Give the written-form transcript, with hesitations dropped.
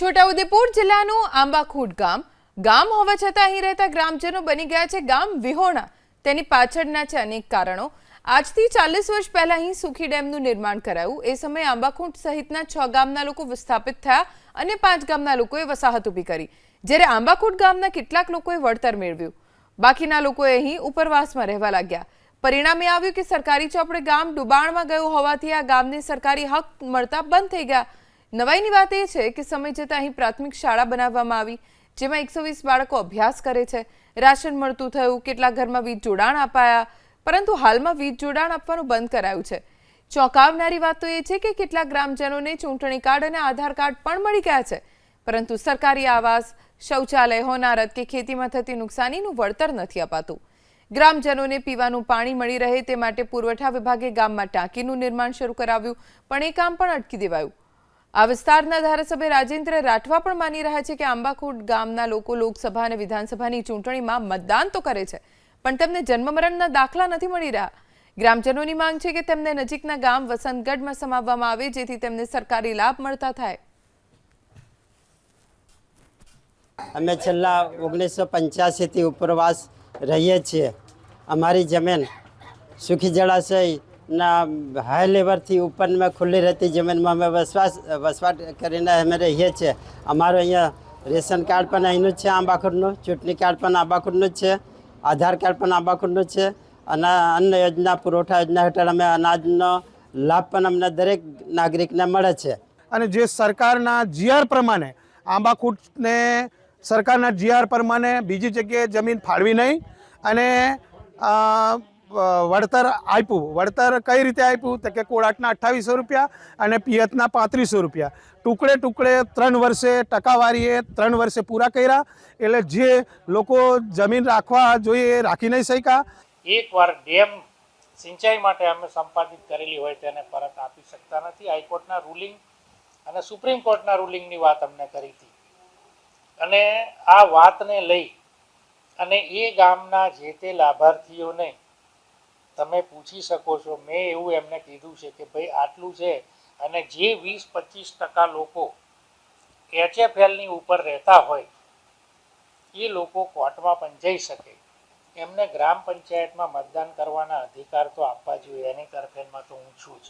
છોટાઉદેપુર જિલ્લાનું આંબાખૂટ ગામ હોવા છતાં અહીં રહેતા ગ્રામજનો બની ગયા છે ગામ વિહોણા। તેની પાછળના છે અનેક કારણો। આજથી 40 વર્ષ પહેલા અહીં સુખી ડેમનું નિર્માણ કરાયું। એ સમયે આંબાખૂટ સહિતના 6 ગામના લોકો વિસ્થાપિત થયા અને 5 ગામના લોકોએ વસાહત ઊભી કરી, જ્યારે આંબાખૂટ ગામના કેટલાક લોકોએ વળતર મેળવ્યું। બાકીના લોકોએ અહીં ઉપરવાસમાં રહેવા લાગ્યા। પરિણામે આવ્યું કે સરકારી ચોપડે ગામ ડુબાણમાં ગયું હોવાથી આ ગામને સરકારી હક મળતા બંધ થઈ ગયા। નવાઈની વાત એ છે કે સમય જતાં અહીં પ્રાથમિક શાળા બનાવવામાં આવી, જેમાં 120 બાળકો અભ્યાસ કરે છે। રાશન મળતું થયું, કેટલાક ઘરમાં વીજ જોડાણ અપાયા, પરંતુ હાલમાં વીજ જોડાણ આપવાનું બંધ કરાયું છે। ચોંકાવનારી વાત તો એ છે કે કેટલાક ગ્રામજનોને ચૂંટણી કાર્ડ અને આધાર કાર્ડ પણ મળી ગયા છે, પરંતુ સરકારી આવાસ, શૌચાલય, હોનારત કે ખેતીમાં થતી નુકસાનીનું વળતર નથી અપાતું। ગ્રામજનોને પીવાનું પાણી મળી રહે તે માટે પુરવઠા વિભાગે ગામમાં ટાંકીનું નિર્માણ શરૂ કરાવ્યું, પણ એ કામ પણ અટકી દેવાયું। આ વિસ્તારના ધારાસભ્ય રાજેન્દ્ર રાઠવા પણ માની રહ્યા છે કે આંબાખૂટ ગામના લોકો લોકસભા અને વિધાનસભાની ચૂંટણીમાં મતદાન તો કરે છે, પણ તેમને જન્મમરણના દાખલા નથી મળી રહ્યા। ગ્રામજનોની માંગ છે કે તેમને નજીકના ગામ વસંતગઢમાં સમાવવામાં આવે, જેથી તેમને સરકારી લાભ મળતા થાય। અમે છેલ્લા 1985 થી ઉપરવાસ રહીએ છીએ। અમારી જમીન સુખી જળાશયના હાઈ લેવલથી ઉપરમાં ખુલ્લી રહેતી જમીનમાં અમે વસવાટ કરીને અમે રહીએ છીએ। અમારું અહીંયા રેશન કાર્ડ પણ અહીંનું જ છે, આંબાખૂટનું, ચૂંટણી કાર્ડ પણ આંબાખૂટનું જ છે, આધાર કાર્ડ પણ આંબાખૂટનું જ છે, અને અન્ન યોજના પુરવઠા યોજના હેઠળ અમે અનાજનો લાભ પણ અમને દરેક નાગરિકને મળે છે। અને જે સરકારના જીઆર પ્રમાણે આંબાખૂટને સરકારના જીઆર પ્રમાણે બીજી જગ્યાએ જમીન ફાળવી નહીં અને વળતર આપ્યું। વળતર કઈ રીતે આપ્યું તો કે કોળાટના 2800 રૂપિયા અને પિયતના 3500 રૂપિયા ટુકડે ટુકડે 3 વર્ષે ટકાવારીએ 3 વર્ષે પૂરા કર્યા। એટલે જે લોકો જમીન રાખવા જોઈએ રાખી નહીં શક્યા। એકવાર ડેમ સિંચાઈ માટે અમે સંપાદિત કરેલી હોય તેને પરત આપી શકતા નથી। હાઈકોર્ટના રૂલિંગ અને સુપ્રીમ કોર્ટના રૂલિંગની વાત અમને કરી હતી, અને આ વાતને લઈ અને એ ગામના જે તે લાભાર્થીઓને તમે પૂછી શકો છો। મેં એવું એમને કીધું છે કે ભાઈ આટલું છે, અને જે 20-25% લોકો HFLની ઉપર રહેતા હોય એ લોકો કોર્ટમાં પણ જઈ શકે। એમને ગ્રામ પંચાયતમાં મતદાન કરવાના અધિકાર તો આપવા જોઈએ, એની તરફેણમાં તો હું છું જ।